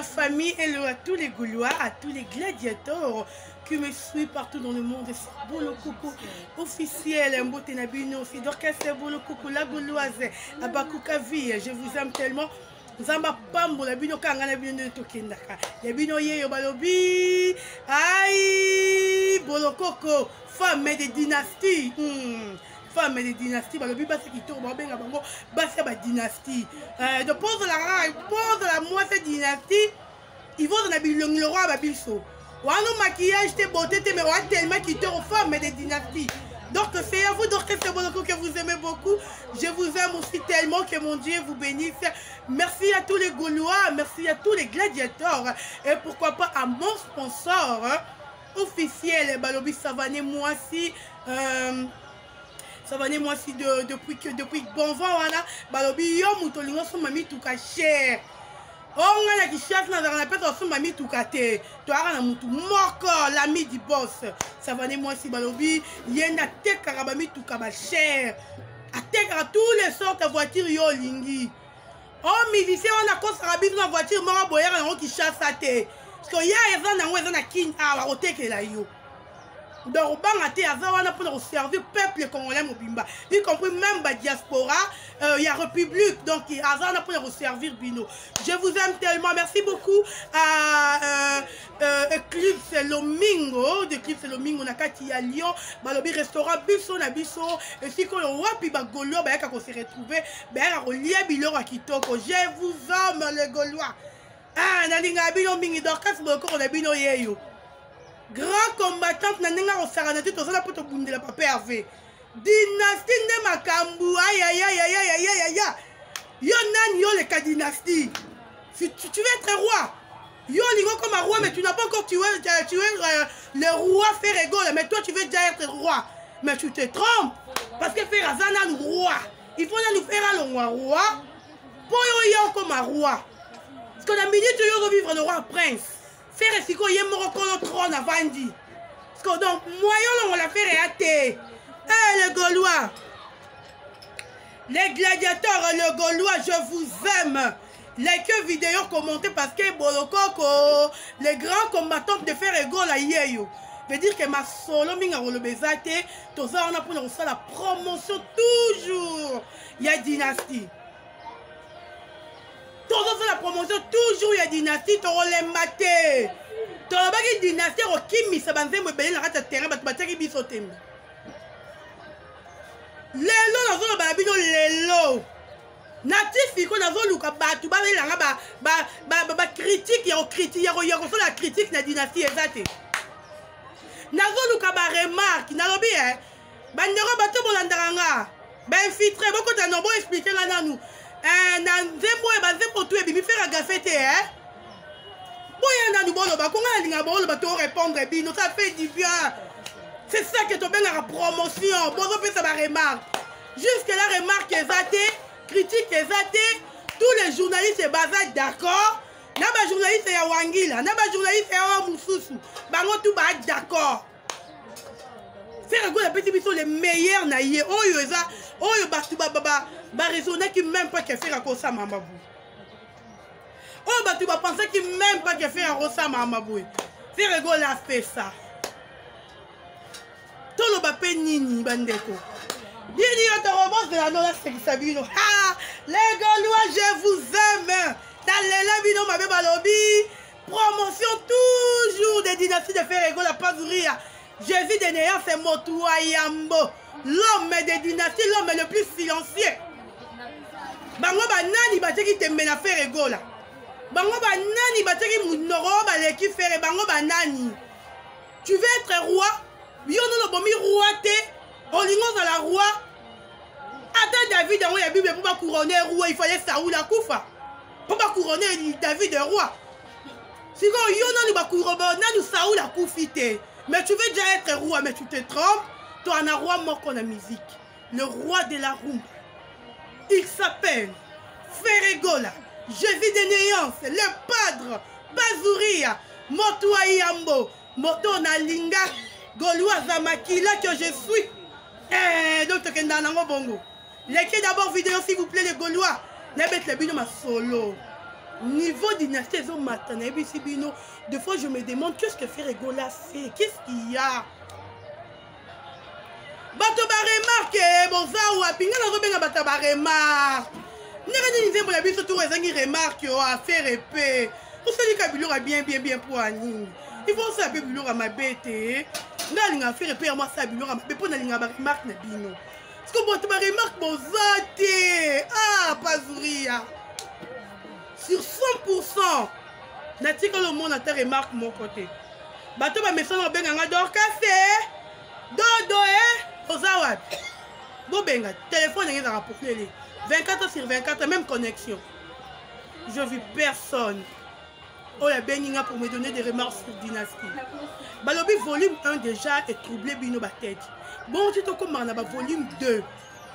la famille, hello à tous les Gaulois, à tous les gladiateurs qui me suivent partout dans le monde. C'est Bolo Coco officiel, Mbote Nabino, c'est d'orchestre Bolo Coco, la Gauloise, Abakuka Vie, je vous aime tellement. Zamba Pambo, la bino kanga na bino de Tokendaka. La bino ye balobi. Aïe, Bolo Coco, femme de dynastie. Femme de dynastie, balobi basi qui tourne, babenga bango, basi ba dynastie. De pose la moitié dynastie, ils vont dans la bilong le roi babilso. Wano maquillage te beauté te mais wa tellement qui tourne femme de dynastie. Donc c'est à vous d'orchestre Bolo Coco que vous aimez beaucoup. Je vous aime aussi tellement, que mon Dieu vous bénisse. Merci à tous les Gaulois, merci à tous les gladiateurs. Et pourquoi pas à mon sponsor officiel, Balobi Savané Moissi. Savané Moissi depuis bon vent, Balobi yo moutolingo son mami tout cher. On a qui chasse dans la pète son mami tout caté. Tu as un moutou moko l'ami du boss. Ça va moi si balobi. Yena te karabami tout kaba cher. A te tous les sortes de voitures yo lingi. Oh musicien on a cause rabis dans voiture mora boyer on qui chasse à te. Parce que ya ezana na king awa oteke la yo. Donc, pour servir le peuple congolais Mobimba, y compris même la diaspora, il y a République, donc il y a pour servir Bino. Je vous aime tellement, merci beaucoup à Eclipse Lomingo, d'Eclipse Lomingo, on a Kati à Lyon, Balobi restaurant Bisso na Bisso, et si qu'on a pu Gaulois, quand on s'est retrouvé, je vous aime les Gaulois. Ah, Nalinga Bino Mingi d'orchestre, on a Bino Yeyo. Grand combattante nanenga au saranati tozala poto bundela papa Hervé. Dynastie de Makambu, aïe aïe aïe aïe aïe aïe aïe aïe. Yo nan yo le cas dynastie. Si tu veux être roi, yo ligo comme un roi mais tu n'as pas encore tué le roi Ferrego, mais toi tu veux déjà être roi. Mais tu te trompes parce que Ferrazana nous roi. Il faut nous faire un roi pour yo comme un roi. Parce qu'on a mis tu yo revivre le roi prince. Faire si quoi y est mort le trône à Vandi. Parce que donc moyen on l'a fait réater. Eh les Gaulois, les gladiateurs, les Gaulois, je vous aime. Likez vidéo, commentez parce que Bolo Coco, les grands combattants de faire égaux la yeyo. Veut dire que ma solo minga le bezate, tout ça on a pour nous la promotion toujours. Il y a dynastie. Toujours la promotion, toujours il y a dynastie, tu as les matés. Tu as une dynastie, tu as mis ça dans le terrain, tu as mis ça dans le lelo. Natif, il y a des critique, il y a la critique de la dynastie. Il y a des remarques, il y a des infiltré, beaucoup de gens expliquer là nous. Ça fait du bien. C'est ça que tu as la promotion. Jusque la remarque est zatée, critique est zatée, tous les journalistes sont d'accord. Les journalistes sont Wangila, les journalistes sont Moussousou. Tout est d'accord. Faire les petits les meilleurs naïe. Raisonner qui même pas que faire comme ça Mamabou. Oh bah tu vas penser qu'il même pas que faire comme ça Mamabou. Faire rigolo a fait ça. Tout le bapé nini bandeko. Dini on romance de la nola Sabino. Ah les Gaulois je vous aime. Dans les labino ma balobi. Promotion toujours des dynasties de faire rigolo à pas ouvrir. Jésus de Néant c'est Motua Yambo. L'homme des dynasties, l'homme le plus silencieux. Bango banani bateki tembe na faire egola. Bango banani bateki munoro baleki faire bango banani. Tu veux être roi? Yo no lo bomi roi te. Olingo za la roi. Attends David dans la Bible pour pas couronner roi, il fallait Saoul la Koufa. Pour pas couronner David roi. Si yo no ba couronner na Saoul la Koufite. Mais tu veux déjà être roi mais tu te trompes. Toi un roi mort qu'on la musique. Le roi de la rumba. Il s'appelle Ferregola, Jésus de Néance, le padre, Bazouria, Moto Ayambo, Moto Nalinga, Gaulois Zamakila que je suis. Donc tu bongo. Likez d'abord vidéo s'il vous plaît les Gaulois. Les bêtes les bino ma solo. Niveau dynastie, ils ont matin. Des fois, je me demande qu'est-ce que Ferrego là fait. Qu'est-ce qu'il y a? Bato ba remarque, bonza wa pinga na zobenga bato ba remarque. Nega ni nzembo la biso tout ezangi remarque yo a faire épée. Pour ça dit bilora bien pour ani. Il faut ça be bilora mabete. Nga linga faire épée moi ça bilora mabete pour na linga ba remarque na bino. Parce que bato ba remarque bozate. Ah, Pazuria. Sur 100%, natika le monde a ta remarque mon côté. Bato ba meso na benga nga dor café. Dodo Ozawad. Bobenga, téléphone est rapporté 24 sur 24, même connexion. Je vis personne. Oh la Beninga pour me donner des remarques sur Dynastie. Balobi volume 1 déjà est troublé bino ba tête. Bon, tu te commandes na volume 2.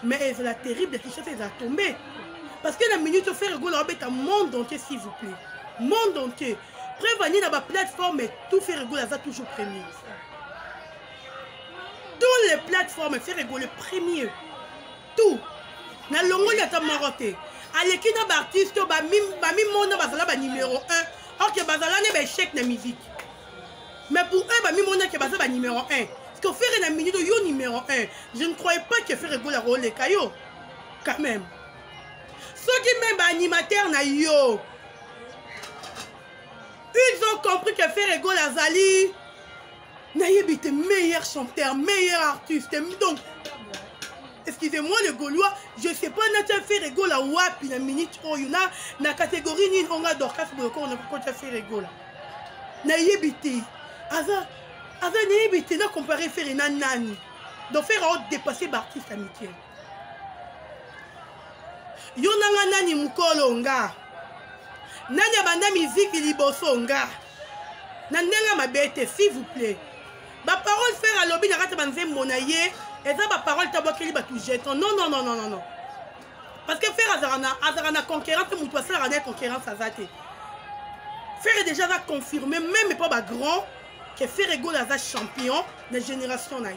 Mais c'est la terrible qui chose est tombée. Parce que la minute fait rigoler avec un monde entier s'il vous plaît. Monde entier. Prévenir dans la plateforme et tout fait rigoler ça toujours premier. Toutes les plateformes fait rigoler premier. Tout. Na longo ya ta maroté. Aleki na artiste ba mi mona bazala ba numéro 1. OK bazala ne ba chèque na musique. Mais pour eux ba mi mona ke bazala ba numéro 1. Parce que faire na minute yo numéro 1. Je ne croyais pas que faire rigoler rôle les caillots. Quand même. Ceux qui même ba animateur na yo. Ils ont compris que faire rigoler Azali Naïbite meilleur chanteur, meilleur artiste. Donc, excusez-moi le Gaulois, je ne sais pas, n'a fait rigolo la wapi la minute oh yuna na catégorie ni on a dorcas pour le corps on a pas fait rigolo. Naïbite, aza naïbite n'a comparé faire une nani. Donc faire dépasser l'artiste amitié. Yona nani mukolonga. Nani abanda musique libosonga. Nandenga mabete s'il vous plaît. Ma parole faire à lobby n'a pas de monaye et ça ma parole tabakeli batu jette. Non. Parce que faire azarana concurrence ou toi ça rana concurrence azate. Faire déjà va confirmer même pas grand que faire égol à champion de génération naïe.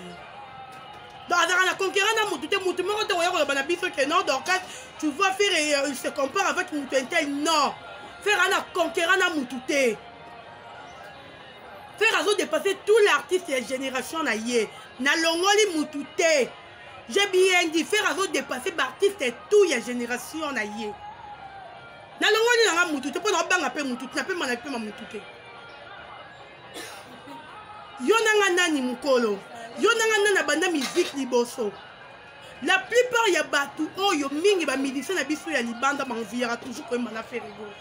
Donc azarana concurrence na mutu moko to yako bana biso que non donc tu vois faire il se compare avec mutu intel non. Faire ana concurrence na mutu. Faire azo dépasser tous les artistes et les générations naïe. Na longoli mutute. J'ai bien dit faire azo dépasser l'artiste et tous les générations naïe. Na longoli na mutute pour na banga pe mutute na pe mana pe ma mutute. Yo nanga nani mukolo. Yo nanga nana banda musique liboso. La plupart ya batu oyo mingi ba musicien na biso ya libanda ba enviera toujours ko mana faire rigolo.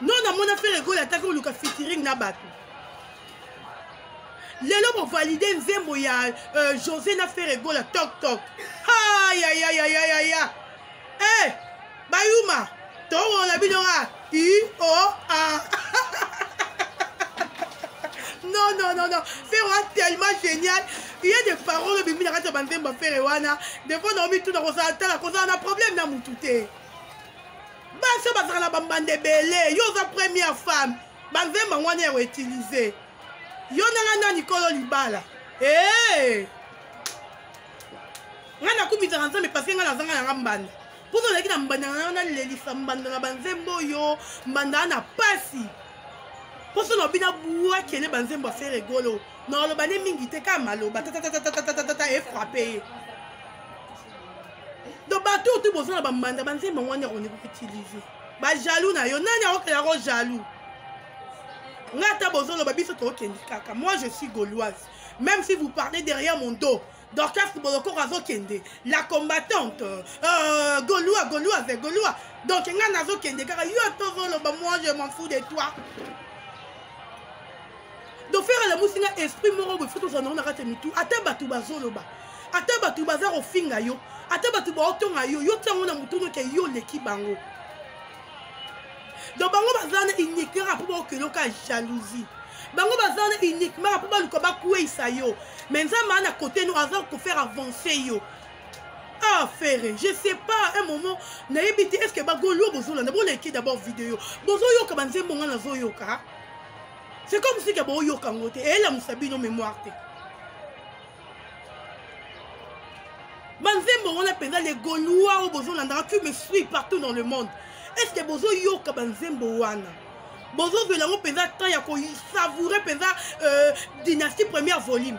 Non na mona faire rigolo atako luka featuring na batu. Lelo pour valider nzembo ya José na fait rigolo toc. Aïe. Eh, Bayuma, toro la bidora. I-O-A. Non. Faire tellement génial. Il y a des paroles de Bimina Banzemba Ferrewana. Des fois, on a mis tout dans la cause, on a un problème dans mon touté. Basso Bazana Bambande Belé, yo sa première femme. Banzemba Wana est utilisé. Yo nana Nicolo Libala. Eh! Ngana kumita mais parce que ngana zanga na mbanda. Pour nous les mbanda na lelisa mbanda na Banzembo yo, mbanda na pasi. Pour ça, on a bien boire qui est banzembo faire rigolo. Non, le bané mingi te kamalo, et frappé. Donc, bateau, tout besoin de banda, banzembo, on est utilisé. Ba jaloux na yo, nani a aucun jaloux. Ngata besoin de babi soto kaka. Moi, je suis gauloise. Même si vous parlez derrière mon dos. Dorcas Boloko Razo Kende, la combattante, Gaulois. Donc, Nganazo Kende, car moi, je m'en fous de toi. Donc faire la musique esprit moro be photo zana on a raté mitu ata batu bazoloba ata batu bazaro finga yo ata batu ba otonga yo tango na mutuno ke yo leki bango donc bango bazana uniquement pour que loka jalousie bango bazana uniquement pour baluka ba kuisa yo mais nzamba na côté nous azar ko faire avancer yo ah frère je sais pas un moment na ebiti est-ce que ba golo bozola na bo leki d'abord vidéo bozo yo ka banzembo ngana zo yo ka. C'est comme si il y a un et elle a une mémoire. Banzembo, on appelle les Gaulois au besoin qui me suivent partout dans le monde. est-ce que bozo yoka banzembo wana bozo velango peza temps ya ko savourer peza dynastie première volume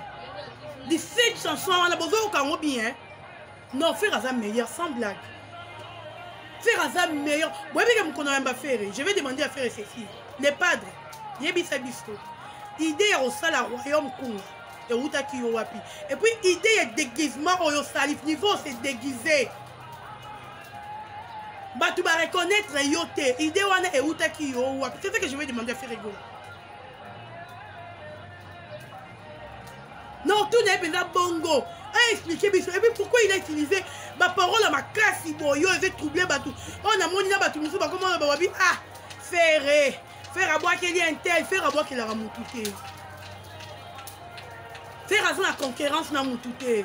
17 chansons wana bozo yoka ngo bien non faire ça meilleur sans blague faire ça meilleur boye que mkono yamba faire je vais demander à faire ceci les padres yebisa biso idée ya osala royaume kunga et utaki yo wapi et puis idée ya déguisement oyo salif niveau c'est déguisé bah tu vas reconnaître yo te idée wana et utaki yo wapi c'est ça que je vais demander à faire rigolo non tout n'est pas bongo a expliqué biso et puis pourquoi il a utilisé ma parole à ma classe boyo et troublé batou on a moni na batou musu ba comment ba wabi ah faire à boire qu'il y a un tel faire à boire qu'il a ramouté faire à la concurrence na moutouté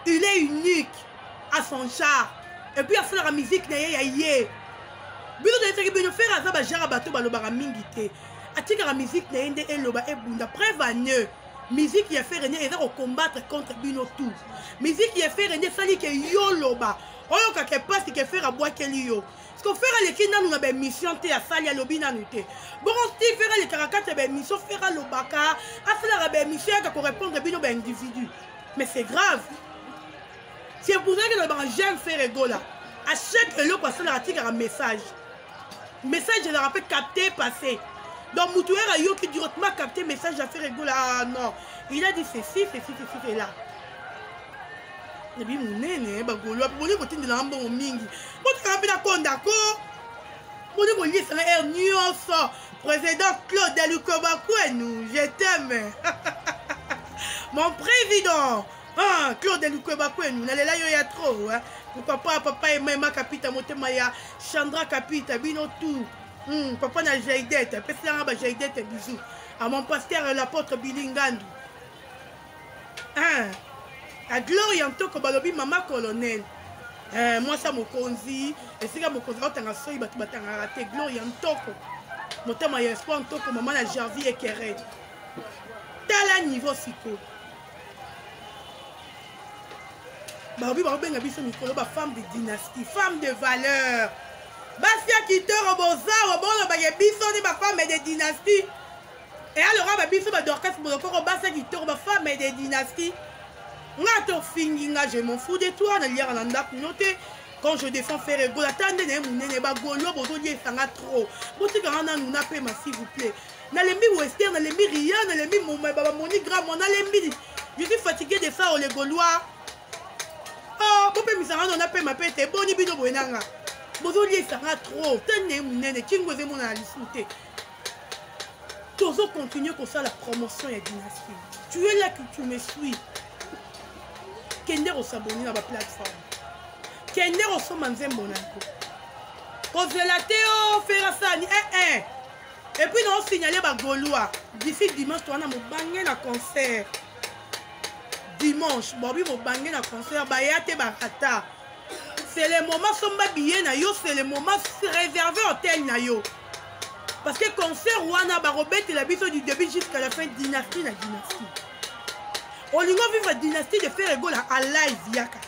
il est unique à son char et puis à faire la musique na yé bino de bino faire à ça ba jara bato ba loba mingi te atika la musique na ende eloba e bunda préveneux musique qui a fait régner et à combattre contre bino tout musique qui a fait régner sali que yo loba oyo ka ke passe qui faire à boire qu'il yo parce que faire les kina nous na mission te ya sali ya lobi na nuté bon si faire les caractères ba mission faire lobaka a faire la mission ka correspondre bino ba individu mais c'est grave c'est pour ça que le j'aime faire rigola à chaque élo parce que la tika un message je leur rappelle capter passer donc Moutouer a yo qui directement capté message à faire rigola ah non il a dit ceci c'est là et puis mon nene ba golo pour les côtés de la mbon mingi votre rapide kondako pour les relier ça est nyonso président Claude Delukobakwenu je t'aime mon président ah Claude Delukobakwenu nalela yo ya trop hein pourquoi papa et maman capita motema ya Chandra capita bino tout papa na Jaidette pesa ba Jaidette bisous à mon pasteur l'apôtre Bilingandu hein à gloire en tant que balobi maman colonel moi ça mokonzi et c'est que mokonzi otanga soyi batu batanga raté gloire en toko motema ya espoir en toko maman na Janvier Keret tala niveau siko baobi baobenga biso mikolo ba femme de dynastie femme de valeur basia kitoro boza bono ba biso ni ba femme de dynastie et alors ba biso ba d'orchestre boloko basia kitoro ba femme de dynastie ngato finginga je m'en fous de toi na liara na ndako noté quand je défends faire ego la tande ne munene ba golo bozo lié sanga trop botika na nuna pe ma s'il vous plaît na lembi western na lembi rien na lembi baba moni grand mon na lembi je suis fatigué de ça les gaulois oh bope misanga na pe ma pete boni bino boenanga bozo lié sanga trop tande munene kingoze mona lisute tozo continuer comme ça la promotion ya dynastie tu es là que tu me suis Kender s'abonner dans la plateforme. Kender au manzembo nanko. Kozela teo faire ça ni et puis nous signaler ba Gaulois d'ici dimanche toi na mo bangé na concert. Dimanche bobi mo bangé na concert ba yate ba kata. C'est le moment somba billet na yo c'est le moment réservé hôtel na yo. Parce que concert wana ba robete la biso du début jusqu'à la fin dynastie na dynastie. On lui a vu la dynastie de faire rigolo à live yaka.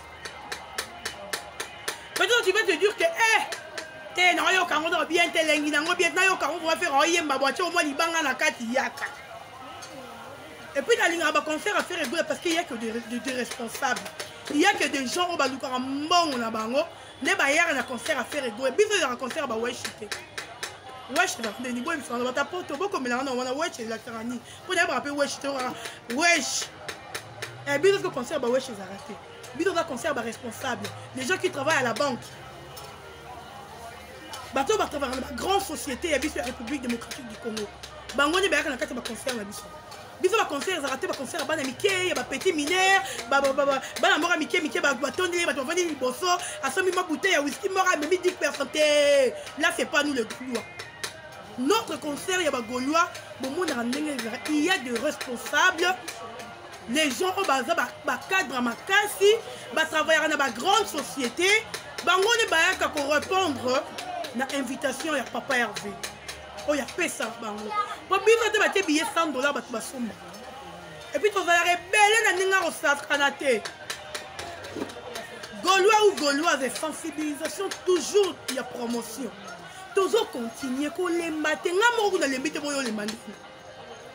Maintenant tu vas te dire que non yo kango do bien telengi nango bien na yo kango va faire oyemba boache au moins libanga na kati yaka. Et puis la ligne à concert à faire rigolo parce qu'il y a que des responsables. Il y a que des gens au baluka mbongo na bango ne ba yara na concert à faire rigolo. Biso na concert ba weshite. Wesh na ndeni boy biso na tapoto boko melanga na wana wesh la tarani. Pour d'abord appeler wesh wesh. Et bien que concert bah ouais chez arrêté. Bien que concert bah responsable. Les gens qui travaillent à la banque. Bateau va travailler dans la grande société et bien la République démocratique du Congo. Bango ne bah quand on concert la biso. Biso ba concert arrêté ba concert ba na Mickey, ba petit mineur, ba na mora Mickey ba tonner ba vendre une bosso, a somi ma bouteille à whisky mora même 10%. Là c'est pas nous le Gaulois. Notre concert ya ba Gaulois, bon monde il y a des responsables. Les gens au bazar cadre ma kasi ba travailler dans ma grande société bango ne ba ka ko répondre na invitation ya papa Hervé oh ya pesa bango po bino te ba te billet $100 ba tu ba somba et puis tu vas rebelle na ninga ko sakanate Gaulois ou Gauloise et sensibilisation, toujours il y a promotion. Toujours continuer qu'on les mate. N'amoro na les mite boyo les mande.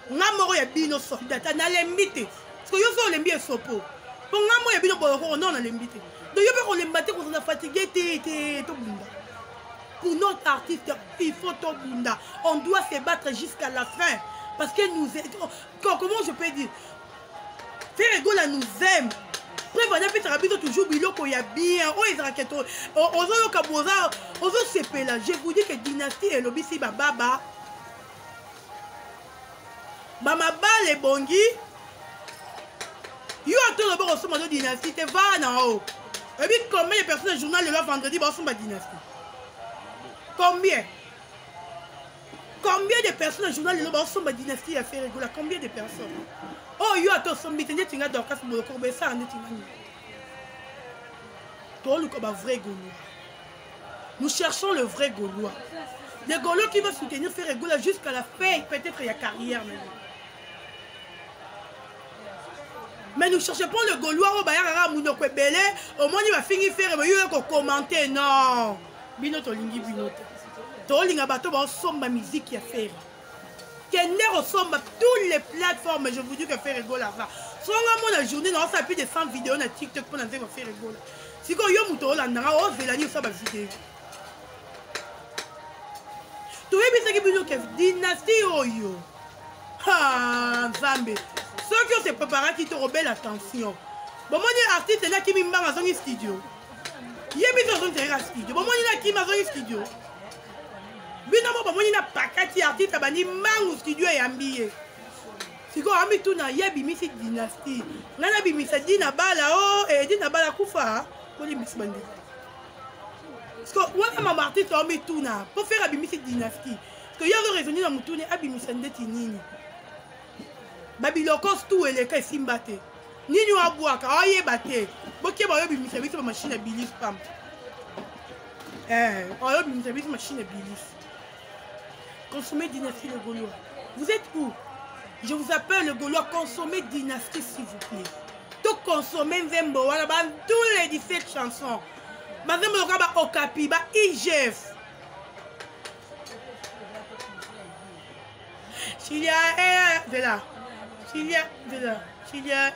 N'amoro ya bino soldat na les mite. Parce que yo so les mbie sopo. Pour n'amoro ya bino boyo non na les mite. Donc yo peut qu'on les mate qu'on a fatigué to bunda. Pour notre artiste, il faut to bunda. On doit se battre jusqu'à la fin parce que nous comment je peux dire? Faire Egola nous aime. Prévoyez peut-être toujours biloko ya bien. Oh ils raquettent. Ozo kaboza, ozo sepela. Je vous dis que dynastie et lobisi baba. Mama bale bongi. Yo attends d'abord au sommet de dynastie. Te va na haut. Et puis combien de personnes journal le vendredi au sommet de dynastie? Combien? Combien de personnes journal le au sommet de dynastie à faire Egola? Combien de personnes? Oh, yo attends, son mitende tinga dorkas mo ko be sa ande tinga. Toi le comme vrai Gaulois. Nous cherchons le vrai Gaulois. Le Gaulois qui va soutenir faire Egola jusqu'à la fin, peut-être il y a carrière maintenant. Mais nous cherchons pas le Gaulois au bayara muno ko belé, au moins il va finir faire yo ko commenter non. Bino to lingi bino. To linga bato ba somba musique ya faire. Qu'on ressemble à toutes les plateformes, je vous dis que faire Egola va. Si on a la journée, on a plus de 100 vidéos sur TikTok pour faire Egola. Si on a un mouton, on a une vidéo. Tu vois, c'est une dynastie. Ah, Zambé. Ceux qui se préparent qui te rebellent attention. Bon, moi, les artistes là qui m'ont dans un studio. Il y a mis dans un studio. Bon, moi, il y a qui m'a dans un studio. Binamo ba moni na pakati artiste bani mangu studio ya mbiye. Siko ami tuna yebi misi dynastie. Ngana bi misa dina bala oh et dina bala kufa ko li misi bandi. Siko wana mama artiste ami tuna pour faire abi misi dynastie. Que yo raisonner na mutune abi misa ndeti nini. Babiloko stu eleka simbate. Nini wa bwaka aye bate. Boke ba yo bi misa biso machine à bilis pam. Yo bi misa biso machine à bilis. Consommez dynastie le Gaulois. Vous êtes où? Je vous appelle le Gaulois. Consommez dynastie s'il vous plaît. Tout consommer Nzembo. Voilà, tous les 17 chansons. Nzembo le Okapi, IGF. Chilia de là. Chilia de là. Chilia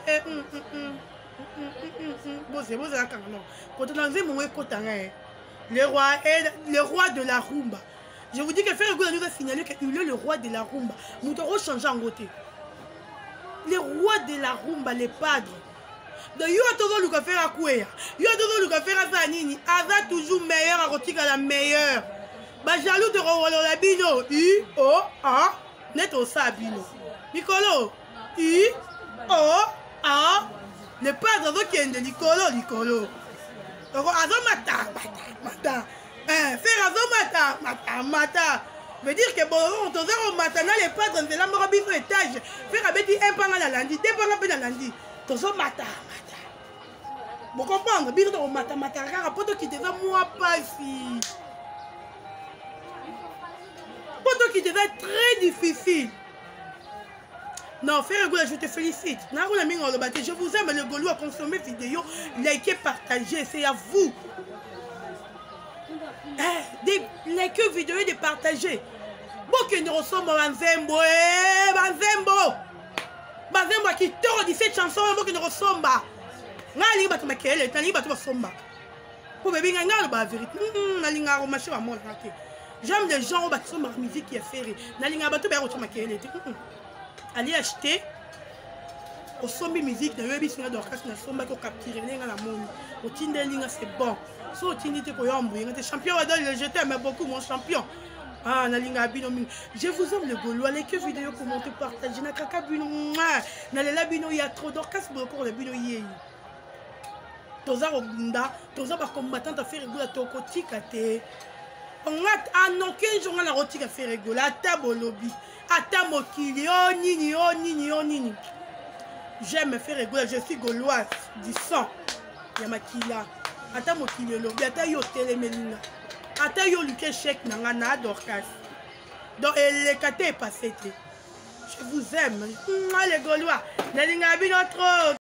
bon c'est bon ça quand non. Quand on a Nzembo le roi de la rumba. Je vous dis que Faire Egola nous a signalé qu'il est le roi de la rumba. Nous devons changer en côté. Le roi de la rumba, les padres. Donc, il y a toujours le faire à quoi? Il y a toujours le faire à Zanini. Aza toujours meilleur à Rotika la meilleure. Bah, jaloux de Rowalo la bino. I-O-A. Net au sabino. Nicolo. I-O-A. Les padres qui sont de Nicolo. Donc, Aza mata. Faire mata. Veut dire que bon, on te dit matana les padres de la morabine sur étage. Faire avec un pan à la lundi, deux pan à la lundi. Tozo mata. Vous comprenez? Bien de mata. Poto qui devait moi pas si. Poto qui devait être très difficile. Non, Faire Egola, je te félicite. Je vous aime, le Gaulois, consommer vidéo, likez, partagez, c'est à vous. Likez vidéo et de partager. Bon que nous ressemblons à Nzembo. Nzembo qui tord 17 chansons, bon que nous ressemblons. Nali ba tuma kele, tali ba tuma somba. Pour bébé ngana ba vérité. Nali ngaro marché à mon raté. J'aime les gens qui sont ma musique qui est ferrée. Nali ngaba to ba tuma kele. Allez acheter au sombi musique de webi singa d'orchestre na somba ko capturer nga la moni. Au tindelinga c'est bon. So tindité ko yombo, ngate champion wa dans le je t'aime beaucoup mon champion. Ah nalinga bino mi. Je vous aime le Gaulois, les que vidéo commenter partager na kaka bino. Na lela bino ya trop d'orchestre beaucoup le bino yé. Toza obunda, toza ba combattant à Faire Egola toko tikate. On a en aucun jour na rotika Faire Egola ata bolobi. Ata mokili oh nini. J'aime Faire Egola, je suis Gauloise du sang. Yamakila. Ata mokili lobi ata yo telemelinga. Ata yo luke chèque nanga na dorcas. Donc le kate est passé. Je vous aime. Les Gaulois. Nalinga bino trop.